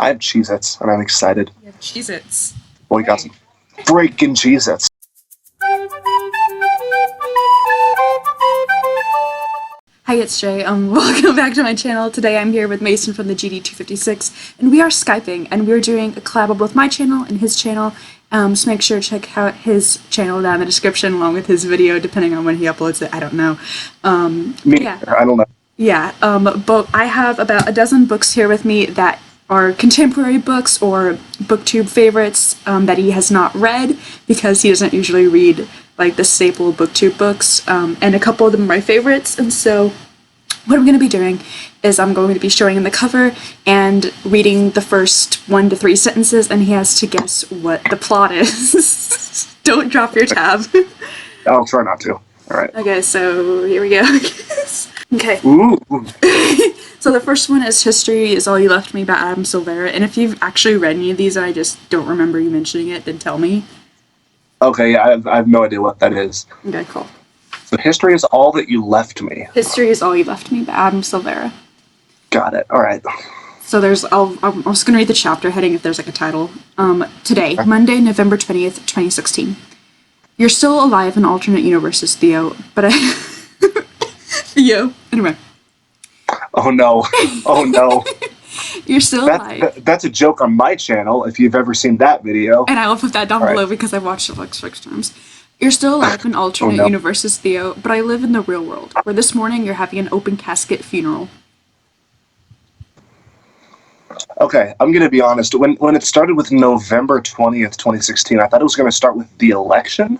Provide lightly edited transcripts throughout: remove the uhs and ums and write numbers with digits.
I have Cheez-Its, and I'm excited. You have Cheez-Its. We got some freaking Cheez-Its. Hi, it's Jay. Welcome back to my channel. Today I'm here with Mason from TheGD256, and we are Skyping, and we're doing a collab of both my channel and his channel. So make sure to check out his channel down in the description along with his video, depending on when he uploads it. I don't know. Yeah. I don't know. Yeah, but I have about a dozen books here with me that are contemporary books or booktube favorites that he has not read because he doesn't usually read like the staple booktube books, and a couple of them are my favorites. And so what I'm going to be doing is I'm going to be showing him the cover and reading the first 1 to 3 sentences, and he has to guess what the plot is. Don't drop your tab. I'll try not to. All right. Okay, so here we go. Okay. Ooh. So the first one is History Is All You Left Me by Adam Silvera, and if you've actually read any of these and I just don't remember you mentioning it, then tell me. Okay, I have no idea what that is. Okay, cool. So History Is All That You Left Me. History Is All You Left Me by Adam Silvera. Got it. All right. So I'm just going to read the chapter heading if there's like a title. Today, Monday, November 20th, 2016. You're still alive in alternate universes, Theo, but Theo, anyway. Oh no. Oh no. You're still alive. That's a joke on my channel, if you've ever seen that video. And I will put that down below because I've watched it like 6 times. You're still alive in alternate universes, Theo, but I live in the real world, where this morning you're having an open casket funeral. Okay, I'm going to be honest. When it started with November 20th, 2016, I thought it was going to start with the election.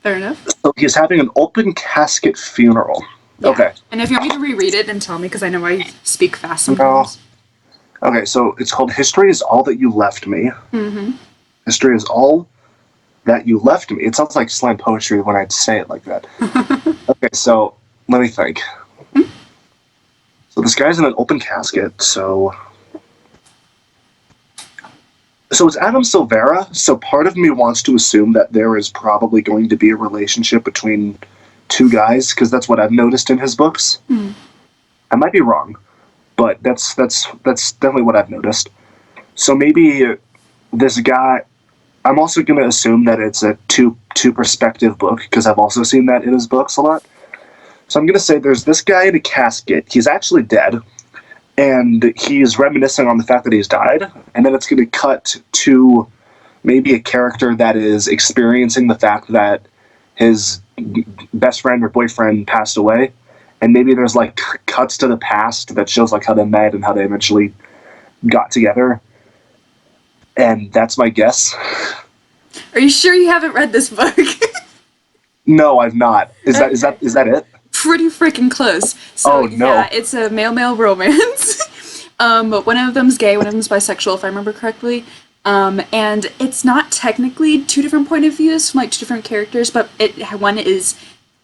Fair enough. So he's having an open casket funeral. Yeah. Okay. And if you want me to reread it, then tell me, because I know I speak fast sometimes. No. Okay, so it's called History Is All That You Left Me. Mm-hmm. History Is All That You Left Me. It sounds like slam poetry when I say it like that. Okay, so let me think. Mm-hmm. So this guy's in an open casket, so it's Adam Silvera, so part of me wants to assume that there is probably going to be a relationship between 2 guys, because that's what I've noticed in his books. Mm. I might be wrong, but that's definitely what I've noticed. So maybe this guy, I'm also going to assume that it's a two perspective book, because I've also seen that in his books a lot. So I'm going to say there's this guy in a casket. He's actually dead, and he's reminiscing on the fact that he's died, and then it's going to cut to maybe a character that is experiencing the fact that his best friend or boyfriend passed away, and maybe there's like cuts to the past that shows like how they met and how they eventually got together, and that's my guess. Are you sure you haven't read this book? No, I've not. Is that it? Pretty freaking close. So, oh no. Yeah, it's a male romance. But one of them's gay, one of them's bisexual, if I remember correctly. And it's not technically 2 different point of views from like 2 different characters, but one is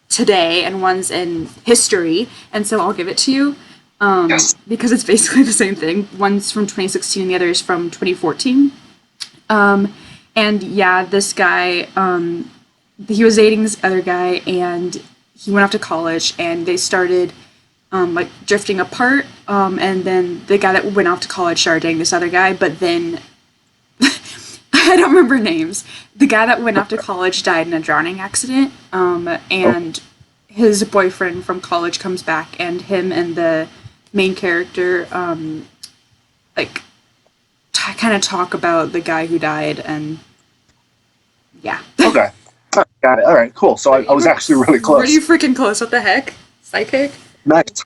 today and one's in history, and so I'll give it to you. Yes. Because it's basically the same thing. One's from 2016 and the other is from 2014. And yeah, this guy, he was dating this other guy, and he went off to college, and they started like drifting apart, and then the guy that went off to college started dating this other guy, but then I don't remember names. The guy that went off to college died in a drowning accident, and his boyfriend from college comes back, and him and the main character like kind of talk about the guy who died, and yeah. Okay. Got it. All right, cool. So I was actually really close. Pretty freaking close. What the heck? Psychic? Nice.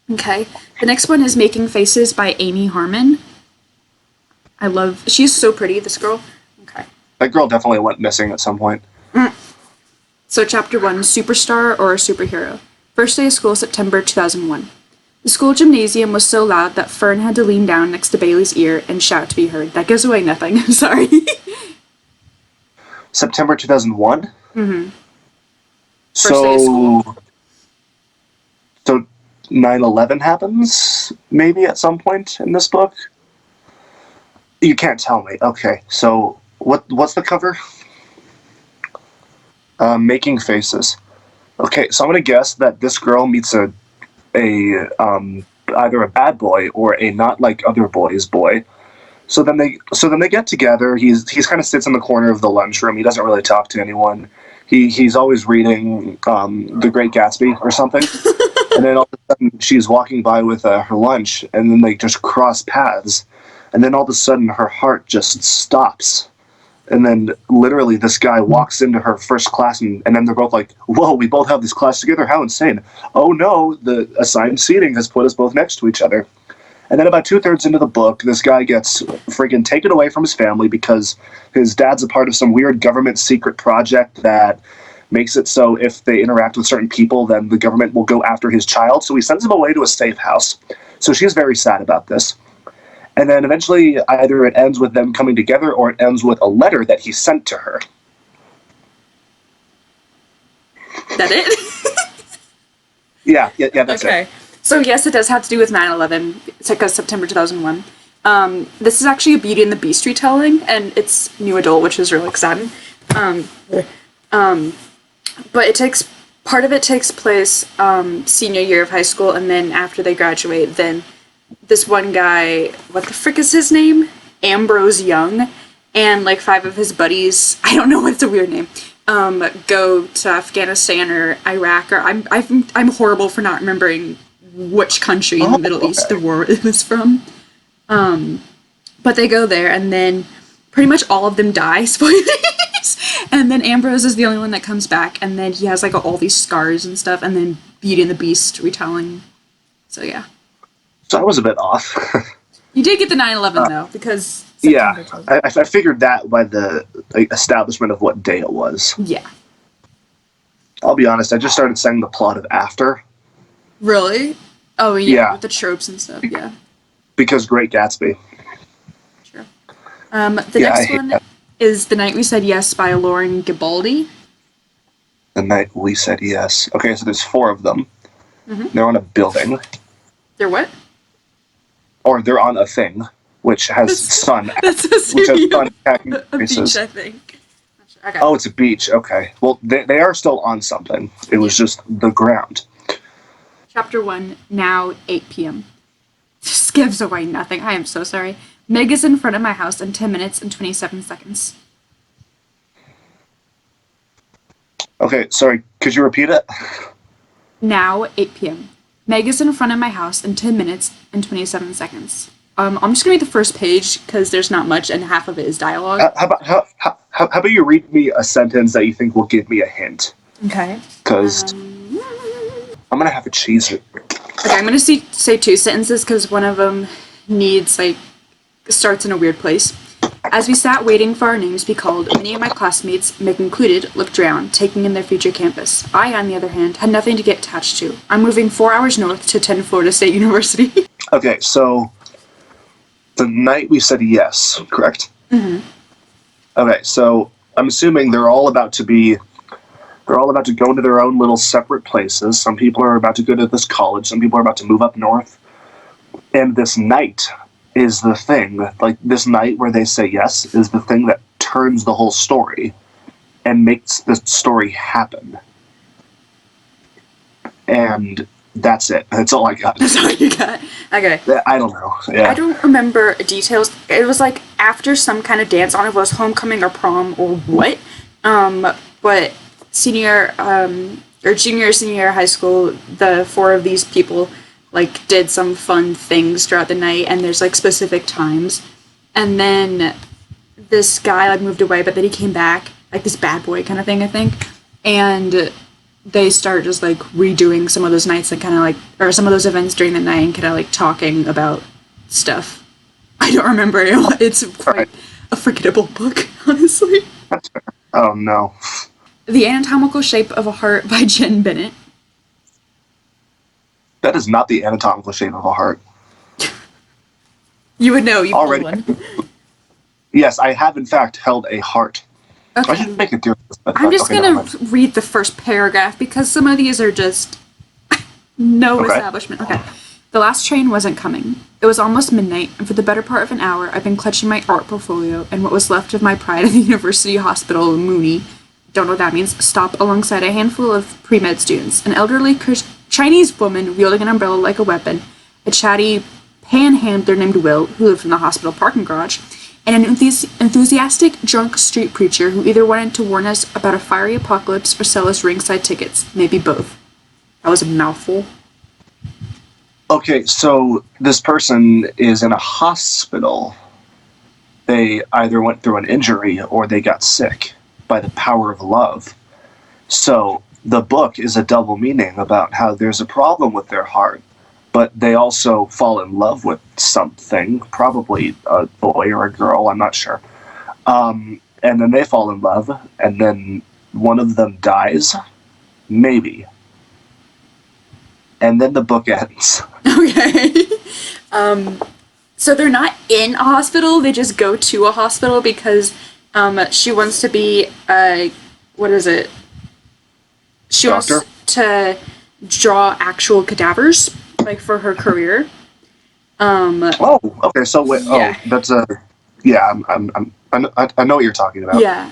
Okay. The next one is Making Faces by Amy Harman. She's so pretty, this girl. Okay. That girl definitely went missing at some point. So chapter 1, Superstar or a Superhero. First day of school, September 2001. The school gymnasium was so loud that Fern had to lean down next to Bailey's ear and shout to be heard. That gives away nothing. I'm sorry. September 2001? Mm-hmm. First day of school. So 9/11 happens, maybe, at some point in this book? You can't tell me. Okay, so what's the cover? Making Faces. Okay, so I'm gonna guess that this girl meets a either a bad boy or a not like other boys boy. So then they get together. He's kind of sits in the corner of the lunchroom. He doesn't really talk to anyone. He's always reading The Great Gatsby or something. And then all of a sudden she's walking by with her lunch, and then they just cross paths. And then all of a sudden her heart just stops. And then literally this guy walks into her first class, and then they're both like, whoa, we both have this class together? How insane. Oh no, the assigned seating has put us both next to each other. And then about 2/3 into the book, this guy gets freaking taken away from his family because his dad's a part of some weird government secret project that makes it so if they interact with certain people, then the government will go after his child. So he sends him away to a safe house. So she's very sad about this. And then eventually either it ends with them coming together or it ends with a letter that he sent to her. That it? Yeah, that's okay. it. So yes, it does have to do with 9/11. It's like a September 2001. This is actually a Beauty and the Beast retelling, and it's new adult, which is really exciting. But part of it takes place senior year of high school, and then after they graduate, then this one guy, what the frick is his name? Ambrose Young, and like 5 of his buddies, I don't know, it's a weird name, go to Afghanistan or Iraq, or I'm horrible for not remembering which country in the Middle East the war was from. But they go there, and then pretty much all of them die, spoilers, and then Ambrose is the only one that comes back, and then he has like all these scars and stuff, and then Beauty and the Beast retelling. So yeah. So I was a bit off. You did get the 9/11 though, because yeah, I figured that by the establishment of what day it was. Yeah. I'll be honest, I just started saying the plot of After. Really? Oh yeah, with the tropes and stuff. Yeah. Because Great Gatsby. Sure. The next one is The Night We Said Yes by Lauren Gibaldi. The Night We Said Yes. Okay, so there's 4 of them. Mm-hmm. They're on a building. They're what? Or they're on a thing, which has sun. That's which has sun attacking a beach, I think. Okay. Oh, it's a beach. Okay. Well, they are still on something. It was just the ground. Chapter 1, now 8 p.m. This gives away nothing. I am so sorry. Meg is in front of my house in 10 minutes and 27 seconds. Okay, sorry. Could you repeat it? Now 8 p.m. Meg is in front of my house in 10 minutes and 27 seconds. I'm just going to read the first page because there's not much and half of it is dialogue. How about you read me a sentence that you think will give me a hint? Okay. Because I'm going to have to cheese it. Okay, I'm going to say 2 sentences because one of them starts in a weird place. As we sat waiting for our names to be called, many of my classmates, Meg included, looked drowned, taking in their future campus. I, on the other hand, had nothing to get attached to. I'm moving 4 hours north to attend Florida State University. Okay, so The Night We Said Yes, correct? Mm-hmm. Okay, so I'm assuming they're all about to go into their own little separate places. Some people are about to go to this college. Some people are about to move up north. And this night is the thing. Like, this night where they say yes is the thing that turns the whole story and makes the story happen. And that's it. That's all I got. That's all you got? Okay. I don't know. Yeah. I don't remember details. It was like after some kind of dance. I don't know if it was homecoming or prom or what. But junior, senior year of high school, the 4 of these people like did some fun things throughout the night, and there's like specific times. And then this guy like moved away, but then he came back, like this bad boy kind of thing, I think. And they start just like redoing some of those nights and kind of like, or some of those events during the night and kind of like talking about stuff. I don't remember. It's quite a forgettable book, honestly. Oh no. The Anatomical Shape of a Heart by Jen Bennett. That is not the anatomical shape of a heart. You would know. You already. One. Yes, I have in fact held a heart. Okay. I should make it through this. I'm just gonna read the first paragraph because some of these are just no establishment. Okay. The last train wasn't coming. It was almost midnight, and for the better part of an hour, I've been clutching my art portfolio and what was left of my pride in the University Hospital, Mooney. Don't know what that means. Stop alongside a handful of pre-med students. An elderly Chinese woman wielding an umbrella like a weapon, a chatty panhandler named Will, who lived in the hospital parking garage, and an enthusiastic drunk street preacher who either wanted to warn us about a fiery apocalypse or sell us ringside tickets. Maybe both. That was a mouthful. Okay, so this person is in a hospital. They either went through an injury or they got sick by the power of love. So the book is a double meaning about how there's a problem with their heart, but they also fall in love with something, probably a boy or a girl, I'm not sure. And then they fall in love, and then one of them dies, maybe. And then the book ends. Okay. So they're not in a hospital, they just go to a hospital because she wants to be what is it? She Doctor? wants to draw actual cadavers, like for her career. Oh, okay. So wait, Yeah. that's a yeah. I know what you're talking about. Yeah.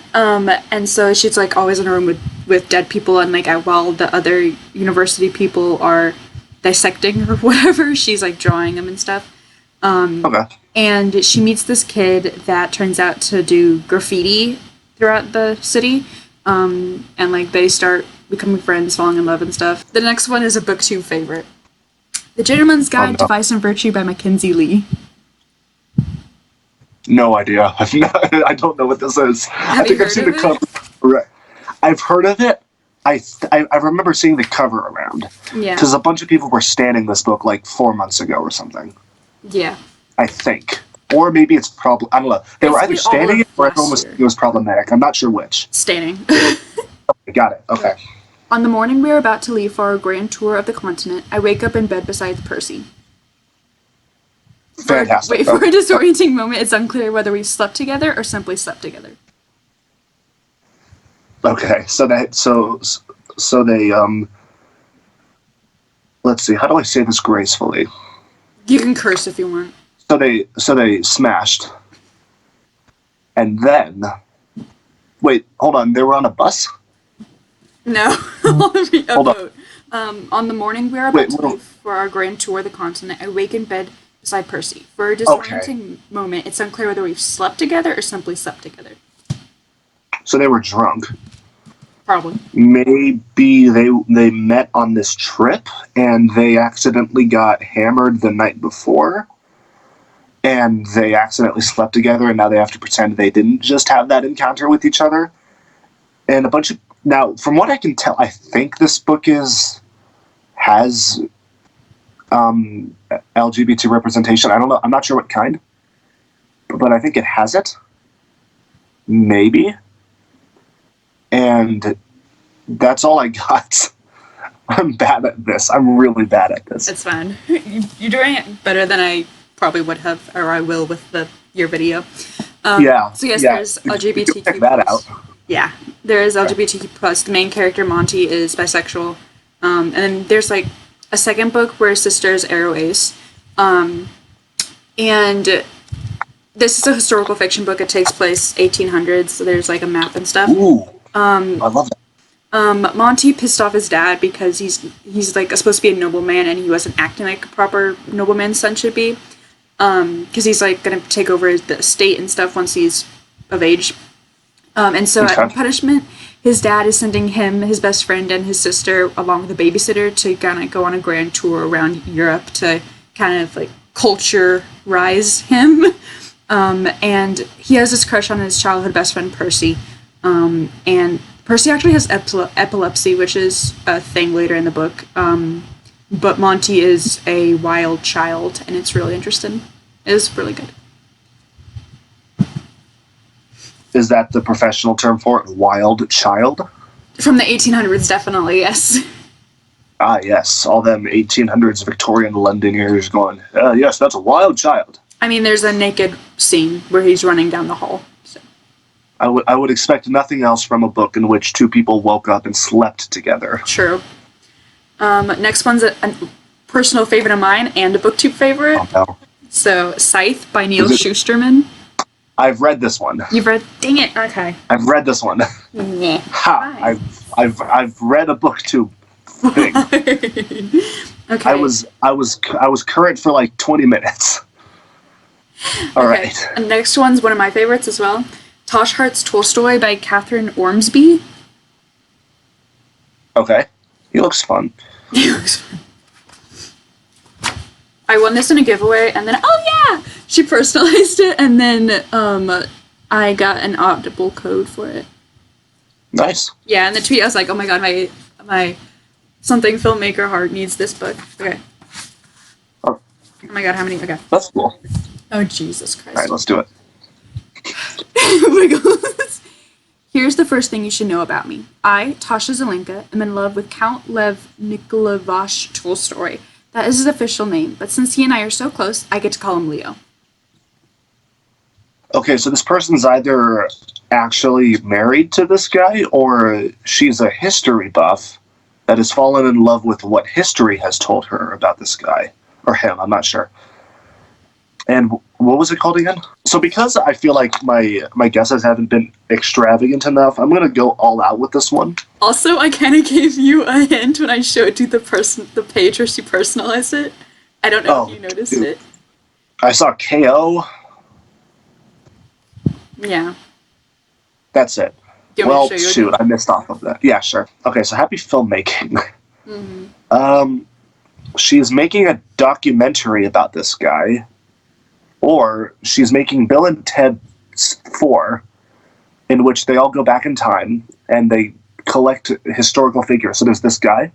And so she's like always in a room with dead people, and like while the other university people are dissecting or whatever, she's like drawing them and stuff. Okay. And she meets this kid that turns out to do graffiti throughout the city. And like they start becoming friends, falling in love and stuff. The next one is a booktube favorite. The Gentleman's Guide to Vice and Virtue by Mackenzie Lee. No idea. I don't know what this is. I think I've seen the cover. Right. I've heard of it. I remember seeing the cover around. Yeah. Because a bunch of people were standing this book like 4 months ago or something. Yeah. I think. Or maybe it's probably, I don't know. They were either standing it or everyone it was problematic. I'm not sure which. Standing. Okay, got it. Okay. On the morning we are about to leave for our grand tour of the continent, I wake up in bed beside Percy. Fantastic. For a disorienting moment, it's unclear whether we slept together or simply slept together. Okay, so they let's see, how do I say this gracefully? You can curse if you want. So they smashed. And then wait, hold on, they were on a bus? No. Hold boat. On the morning we are about to leave for our grand tour of the continent, I wake in bed beside Percy. For a disorienting moment, it's unclear whether we've slept together or simply slept together. So they were drunk. Probably. Maybe they met on this trip and they accidentally got hammered the night before and they accidentally slept together and now they have to pretend they didn't just have that encounter with each other. And a bunch of now, from what I can tell, I think this book has LGBT representation. I don't know. I'm not sure what kind, but I think it has it. Maybe. And that's all I got. I'm bad at this. I'm really bad at this. It's fine. You're doing it better than I probably would have, or I will with your video. Yeah. So yes, there's LGBTQ+. Check that out. Yeah, there is LGBTQ+. The main character, Monty, is bisexual. And then there's like a second book where sisters Arrow Ace. And this is a historical fiction book. It takes place 1800s, so there's like a map and stuff. Ooh, I love that. Monty pissed off his dad because he's like supposed to be a nobleman and he wasn't acting like a proper nobleman's son should be. Because he's like gonna take over the estate and stuff once he's of age. And so in punishment, his dad is sending him, his best friend, and his sister along with a babysitter to kind of go on a grand tour around Europe to kind of like culture-rise him. And he has this crush on his childhood best friend, Percy. And Percy actually has epilepsy, which is a thing later in the book. But Monty is a wild child, and it's really interesting. It's really good. Is that the professional term for it? Wild child? From the 1800s, definitely, yes. Ah, yes. All them 1800s Victorian Londoners going, yes, that's a wild child. I mean, there's a naked scene where he's running down the hall. So. I would expect nothing else from a book in which two people woke up and slept together. True. Next one's a personal favorite of mine and a booktube favorite. Oh, no. So, Scythe by Neil Shusterman. I've read this one. You've read? Dang it. Okay. I've read this one. Nah. Ha! I've read a booktube thing. Okay. I was current for like 20 minutes. All right. The next one's one of my favorites as well. Tosh Hart's Tolstoy by Catherine Ormsby. Okay. He looks fun. He looks fun. I won this in a giveaway, and then she personalized it, and then I got an Audible code for it. Nice. Yeah, in the tweet I was like, oh my god, my something filmmaker heart needs this book. Okay. Oh my god, how many? Okay. That's cool. Oh Jesus Christ. All right, let's do it. Oh my god. Here's the first thing you should know about me. I, Tasha Zelenka, am in love with Count Lev Nikolaevich Tolstoy. That is his official name, but since he and I are so close, I get to call him Leo. Okay, so this person's either actually married to this guy, or she's a history buff that has fallen in love with what history has told her about this guy. Or him, I'm not sure. And what was it called again? So because I feel like my guesses haven't been extravagant enough, I'm going to go all out with this one. Also, I kind of gave you a hint when I showed you the page where she personalized it. I don't know if you noticed it. I saw KO. Yeah. That's it. Well, shoot, I missed off of that. Yeah, sure. Okay, so happy filmmaking. Mm-hmm. She's making a documentary about this guy, or she's making Bill and Ted 4, in which they all go back in time and they collect historical figures. So there's this guy,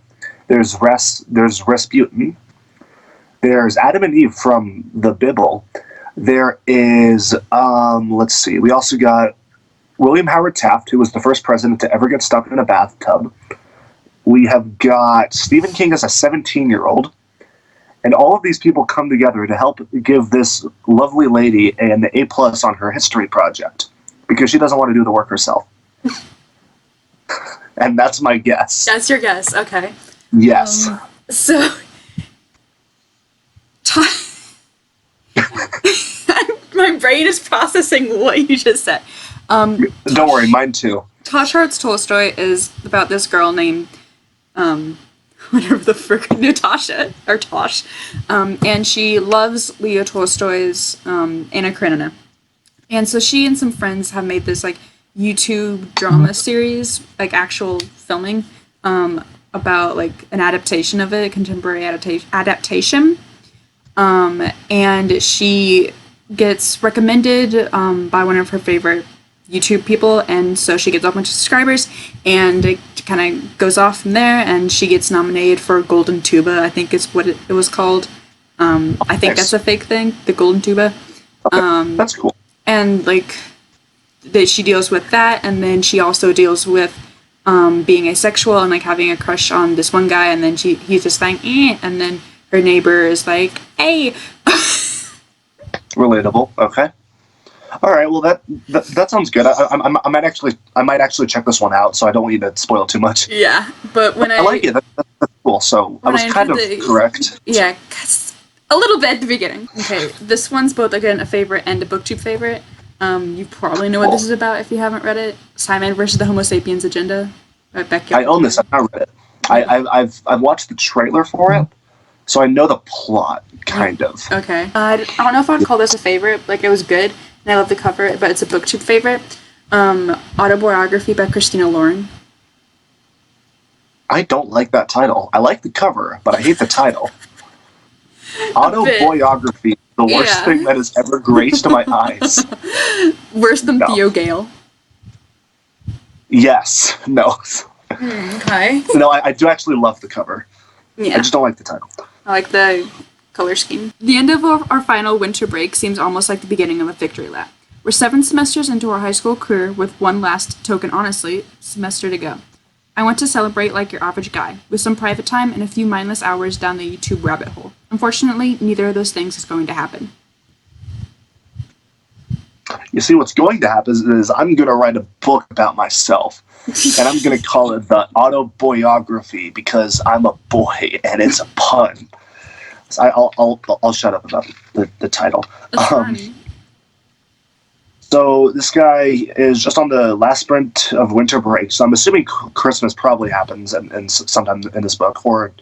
there's Rasputin, there's Adam and Eve from the Bible, there is, let's see, we also got William Howard Taft, who was the first president to ever get stuck in a bathtub. We have got Stephen King as a 17-year-old. And all of these people come together to help give this lovely lady an A+ on her history project because she doesn't want to do the work herself. And that's my guess. That's your guess, okay. Yes. So, my brain is processing what you just said. Don't worry, mine too. Tosh Hart's Tolstoy is about this girl named, whatever the frick, Natasha, or Tosh, and she loves Leo Tolstoy's Anna Karenina. And so she and some friends have made this, like, YouTube drama series, like, actual filming, about, like, an adaptation of it, a contemporary adaptation. And she gets recommended by one of her favorite YouTube people, and so she gets a bunch of subscribers, and it kind of goes off from there, and she gets nominated for Golden Tuba, I think is what it was called. I think that's a fake thing, the Golden Tuba. Okay. That's cool. And, like, she deals with that, and then she also deals with being asexual and, like, having a crush on this one guy, and then he's just like, and then her neighbor is like, hey. Relatable. Okay. All right. Well, that sounds good. I might actually check this one out. So I don't want you to spoil too much. Yeah, but when I like it, that's cool. So I was kind of correct. Yeah, a little bit at the beginning. Okay, this one's both again a favorite and a BookTube favorite. You probably know what this is about if you haven't read it. Simon versus the Homo Sapiens Agenda. By Becky. I own this. I've not read it. I've watched the trailer for it. So I know the plot, kind of. Okay. I don't know if I'd call this a favorite. Like, it was good, and I love the cover, but it's a BookTube favorite. Autobiography by Christina Lauren. I don't like that title. I like the cover, but I hate the title. Autobiography, the worst thing that has ever graced my eyes. Worse than Theo Gale. Yes. No. Okay. No, I do actually love the cover. Yeah. I just don't like the title. I like the color scheme. The end of our final winter break seems almost like the beginning of a victory lap. We're 7 semesters into our high school career with one last token, honestly, semester to go. I want to celebrate like your average guy, with some private time and a few mindless hours down the YouTube rabbit hole. Unfortunately, neither of those things is going to happen. You see, what's going to happen is I'm going to write a book about myself. And I'm going to call it the Autobiography because I'm a boy and it's a pun. So I'll shut up about the title. So this guy is just on the last sprint of winter break. So I'm assuming Christmas probably happens and sometime in this book, or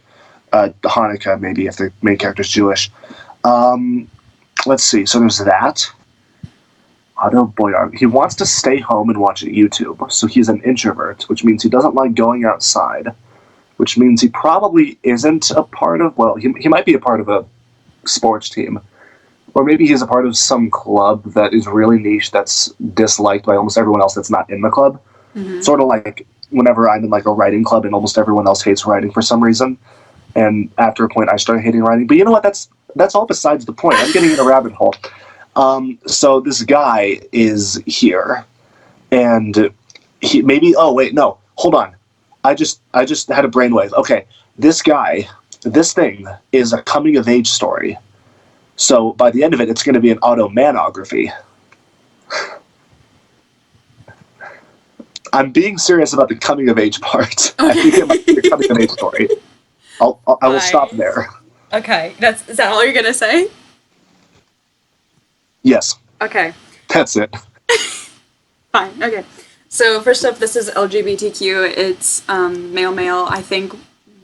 Hanukkah, maybe, if the main character's Jewish. Let's see. So there's that. Otto Boyard. He wants to stay home and watch YouTube, so he's an introvert, which means he doesn't like going outside, which means he probably isn't a part of, well, he might be a part of a sports team, or maybe he's a part of some club that is really niche that's disliked by almost everyone else that's not in the club. Mm-hmm. Sort of like whenever I'm in like a writing club and almost everyone else hates writing for some reason, and after a point I started hating writing. But you know what? That's all besides the point. I'm getting in a rabbit hole. So this guy is here, and he maybe. Oh wait, no, hold on. I just had a brainwave. Okay, this thing is a coming of age story. So by the end of it, it's going to be an automanography. I'm being serious about the coming of age part. Okay. I think it might be a coming of age story. I will stop there. Okay, is that all you're gonna say? Yes. Okay. That's it. Fine. Okay. So first up, this is LGBTQ. It's male. I think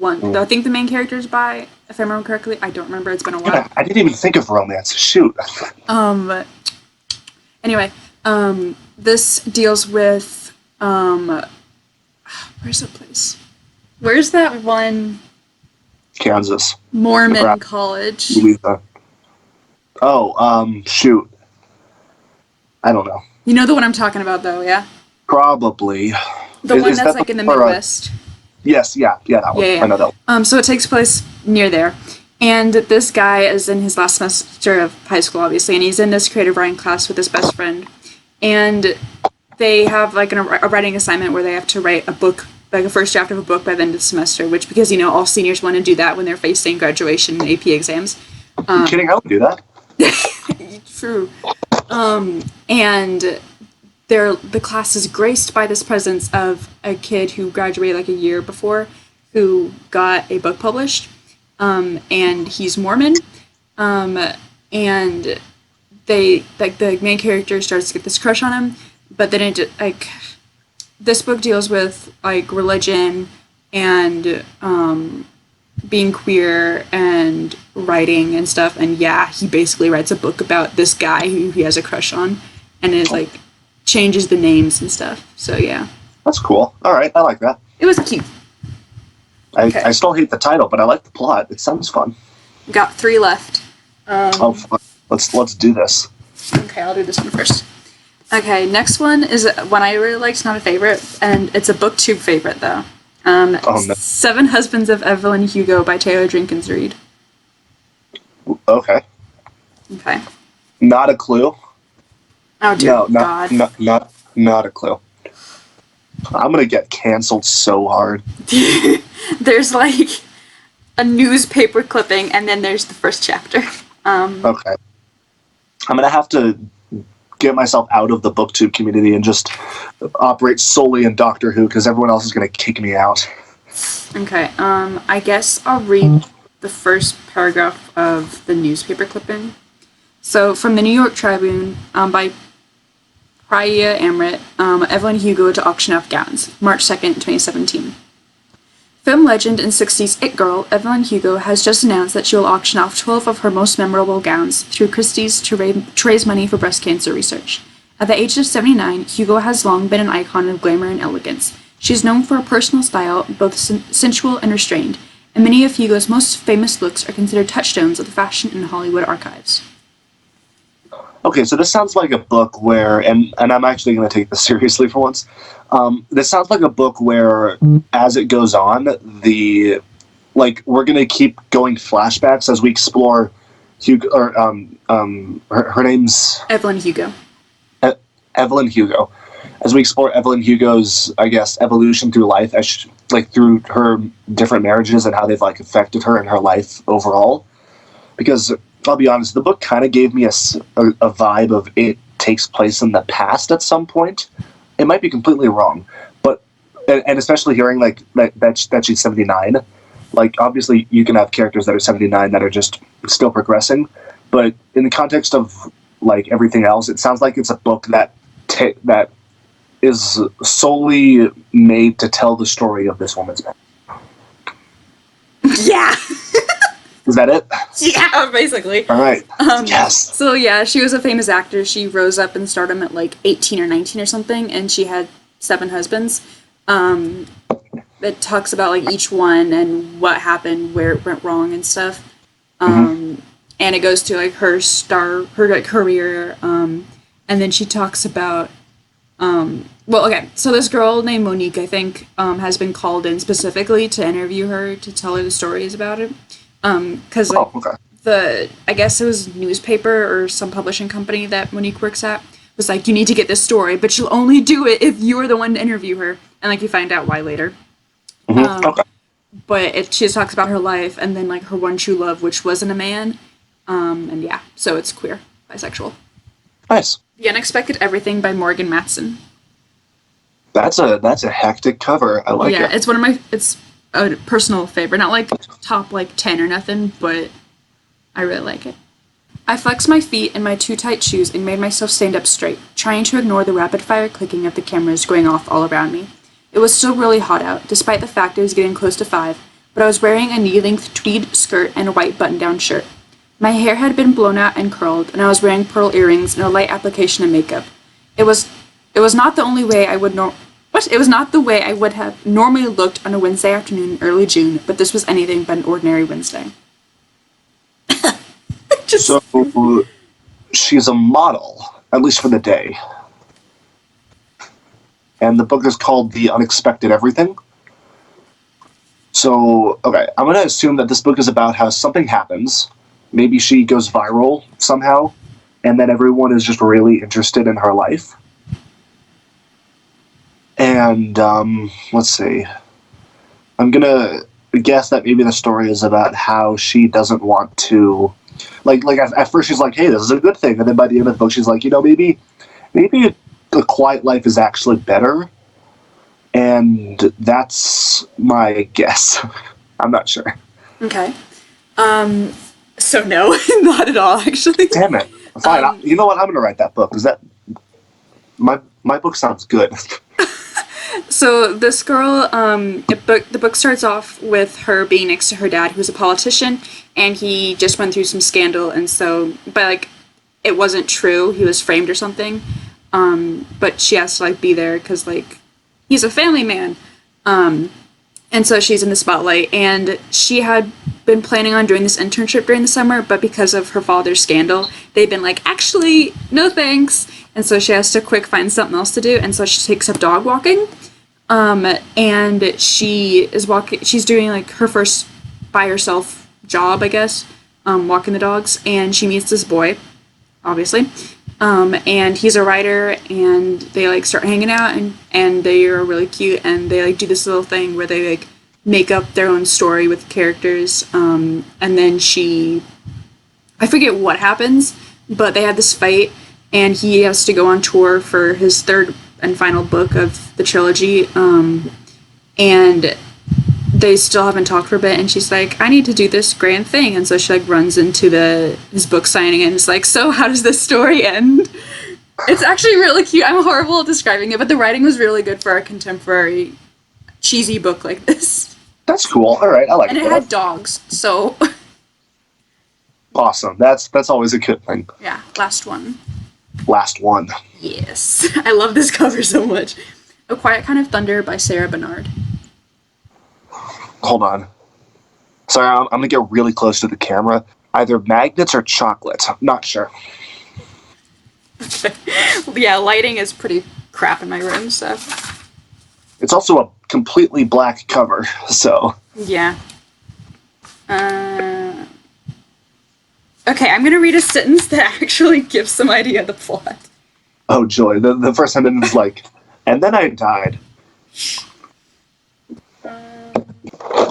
the main character is bi. If I remember correctly, I don't remember. It's been a while. Yeah, I didn't even think of romance. Shoot. Anyway, this deals with where's the place? Where's that one? Kansas. Mormon Nebraska. college. Louisa. Oh, shoot. I don't know. You know the one I'm talking about, though, yeah? Probably. The one that's like in the Midwest. Yes, yeah, that one. Yeah. I know that one. So it takes place near there. And this guy is in his last semester of high school, obviously, and he's in this creative writing class with his best friend. And they have like a writing assignment where they have to write a book, like a first draft of a book by the end of the semester, which, because, all seniors want to do that when they're facing graduation and AP exams. Are you kidding? I would do that. True. And the class is graced by this presence of a kid who graduated like a year before, who got a book published, and he's Mormon, and they, like, the main character starts to get this crush on him, but then this book deals with, like, religion and, being queer and writing and stuff, and he basically writes a book about this guy who he has a crush on, and it, like, changes the names and stuff, so yeah. That's cool. Alright, I like that. It was cute. Okay. I still hate the title, but I like the plot. It sounds fun. Got 3 left. Fun. Let's do this. Okay, I'll do this one first. Okay, next one is one I really like. It's not a favorite, and it's a BookTube favorite, though. No. 7 Husbands of Evelyn Hugo by Taylor Jenkins Reid. Okay. Okay. Not a clue. Oh, dear God. Not a clue. I'm gonna get canceled so hard. There's, like, a newspaper clipping, and then there's the first chapter. Okay. I'm gonna have to get myself out of the BookTube community and just operate solely in Doctor Who, because everyone else is gonna kick me out. Okay, I guess I'll read the first paragraph of the newspaper clipping. So, from the New York Tribune, by Priya Amrit, Evelyn Hugo to auction off gowns, March 2nd, 2017. Film legend and 60s it girl, Evelyn Hugo, has just announced that she will auction off 12 of her most memorable gowns through Christie's to raise money for breast cancer research. At the age of 79, Hugo has long been an icon of glamour and elegance. She is known for a personal style, both sensual and restrained, and many of Hugo's most famous looks are considered touchstones of the fashion and Hollywood archives. Okay, so this sounds like a book where, and I'm actually going to take this seriously for once. This sounds like a book where, as it goes on, we're going to keep going flashbacks as we explore Hugo, or her name's Evelyn Hugo. Evelyn Hugo. As we explore Evelyn Hugo's, I guess, evolution through life, through her different marriages and how they've affected her and her life overall. Because I'll be honest, the book kind of gave me a vibe of it takes place in the past at some point. It might be completely wrong, but and especially hearing that she's 79. Obviously you can have characters that are 79 that are just still progressing, but in the context of everything else, it sounds like it's a book that is solely made to tell the story of this woman's past. Yeah. Is that it? Yeah, basically. All right. Yes. So yeah, she was a famous actor. She rose up in stardom at like 18 or 19 or something, and she had 7 husbands. It talks about like each one and what happened, where it went wrong and stuff. And it goes to like her like career. And then she talks about so this girl named Monique, I think, has been called in specifically to interview her to tell her the stories about it. Because I guess it was newspaper or some publishing company that Monique works at was like, you need to get this story, but she'll only do it if you're the one to interview her. And like you find out why later. But she just talks about her life and then like her one true love, which wasn't a man. And yeah, so it's queer, bisexual. Nice. The Unexpected Everything by Morgan Matson. That's a hectic cover. I like it. Yeah, it's a personal favorite. Not like top like 10 or nothing, but I really like it. I flexed my feet in my too tight shoes and made myself stand up straight, trying to ignore the rapid-fire clicking of the cameras going off all around me. It was still really hot out, despite the fact it was getting close to 5, but I was wearing a knee-length tweed skirt and a white button-down shirt. My hair had been blown out and curled, and I was wearing pearl earrings and a light application of makeup. It was not the only way I would It was not the way I would have normally looked on a Wednesday afternoon in early June, but this was anything but an ordinary Wednesday. So, she's a model, at least for the day. And the book is called The Unexpected Everything. So, okay, I'm going to assume that this book is about how something happens. Maybe she goes viral somehow, and then everyone is just really interested in her life. And, let's see. I'm going to guess that maybe the story is about how she doesn't want to... Like at first she's like, hey, this is a good thing. And then by the end of the book, she's like, maybe a quiet life is actually better. And that's my guess. I'm not sure. Okay. So no, not at all, actually. Damn it. Fine. You know what? I'm going to write that book. Is that... My book sounds good. So this girl, the book starts off with her being next to her dad, who's a politician, and he just went through some scandal, and so, but like, it wasn't true. He was framed or something. But she has to like be there because like, he's a family man. And so she's in the spotlight, and she had been planning on doing this internship during the summer, but because of her father's scandal, they've been like, actually, no thanks. And so she has to quick find something else to do, and so she takes up dog walking. And she's doing like her first by herself job, I guess, walking the dogs, and she meets this boy, obviously. And he's a writer, and they like start hanging out, and they are really cute, and they like do this little thing where they like make up their own story with characters. And then I forget what happens, but they have this fight, and he has to go on tour for his third and final book of the trilogy. And they still haven't talked for a bit, and she's like, I need to do this grand thing. And so she like runs into his book signing, and it's like, so how does this story end? It's actually really cute. I'm horrible at describing it, but the writing was really good for a contemporary cheesy book like this. That's cool. All right, I like it. And it had dogs, so awesome. That's always a good thing. Yeah, last one. Last one. Yes. I love this cover so much. A Quiet Kind of Thunder by Sarah Bernard. Hold on. Sorry, I'm going to get really close to the camera. Either magnets or chocolate. I'm not sure. Yeah, lighting is pretty crap in my room, so. It's also a completely black cover, so. Yeah. Okay, I'm going to read a sentence that actually gives some idea of the plot. Oh, joy. The first sentence is like, and then I died.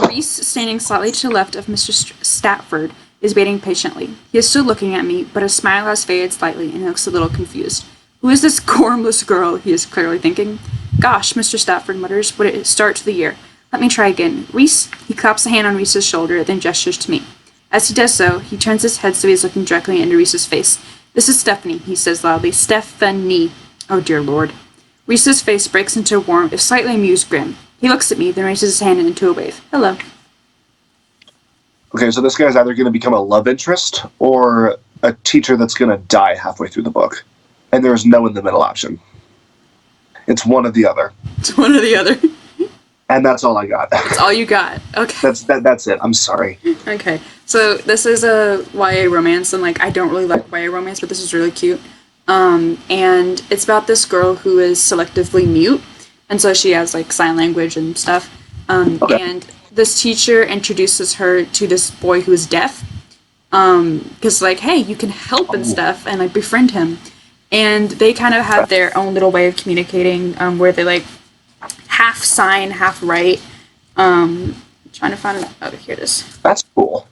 Reese, standing slightly to the left of Mr. Stafford, is waiting patiently. He is still looking at me, but his smile has faded slightly, and he looks a little confused. Who is this gormless girl? He is clearly thinking. Gosh, Mr. Stafford mutters, what a start to the year. Let me try again. Reese, he claps a hand on Reese's shoulder, then gestures to me. As he does so, he turns his head so he is looking directly into Reese's face. This is Stephanie, he says loudly. Stephanie. Oh, dear Lord. Reese's face breaks into a warm, if slightly amused grin. He looks at me, then raises his hand into a wave. Hello. Okay, so this guy's either going to become a love interest or a teacher that's going to die halfway through the book. And there's no in the middle option. It's one or the other. It's one or the other. And that's all I got. That's all you got. Okay. That's it. I'm sorry. Okay. So this is a YA romance, and like I don't really like YA romance, but this is really cute. And it's about this girl who is selectively mute, and so she has like sign language and stuff. Okay. And this teacher introduces her to this boy who is deaf, because like, hey, you can help and stuff, and like befriend him. And they kind of have their own little way of communicating, where they like half sign, half write. Trying to find it. Oh, here it is. That's cool.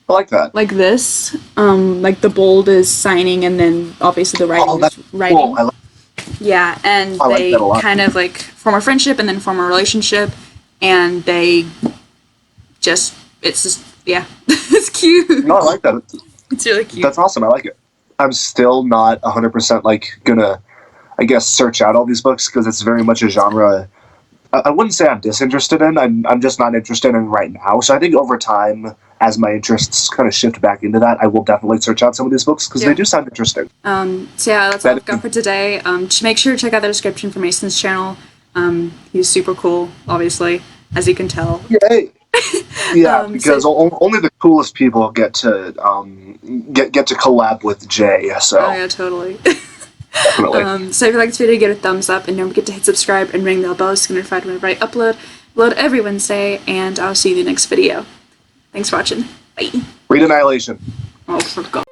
I like that. Like this. Like the bold is signing, and then obviously the writing is writing. Cool. I like Yeah, and I like they that a lot. kind of like form a friendship and then form a relationship, and they just, it's just, yeah, it's cute. No, I like that. It's really cute. That's awesome. I like it. I'm still not 100% like gonna, I guess, search out all these books because it's very much a genre I wouldn't say I'm disinterested in. I'm just not interested in right now. So I think over time, as my interests kind of shift back into that, I will definitely search out some of these books because they do sound interesting. So yeah, that's all I've got for today. Just make sure to check out the description for Mason's channel. He's super cool, obviously, as you can tell. Yay! Yeah, because only the coolest people get to collab with Jay. So. Oh yeah, totally. Definitely. So if you like this video, give it a thumbs up, and don't forget to hit subscribe and ring the bell so you get notified whenever I upload every Wednesday, and I'll see you in the next video. Thanks for watching. Bye. Read Annihilation. Oh, forgot.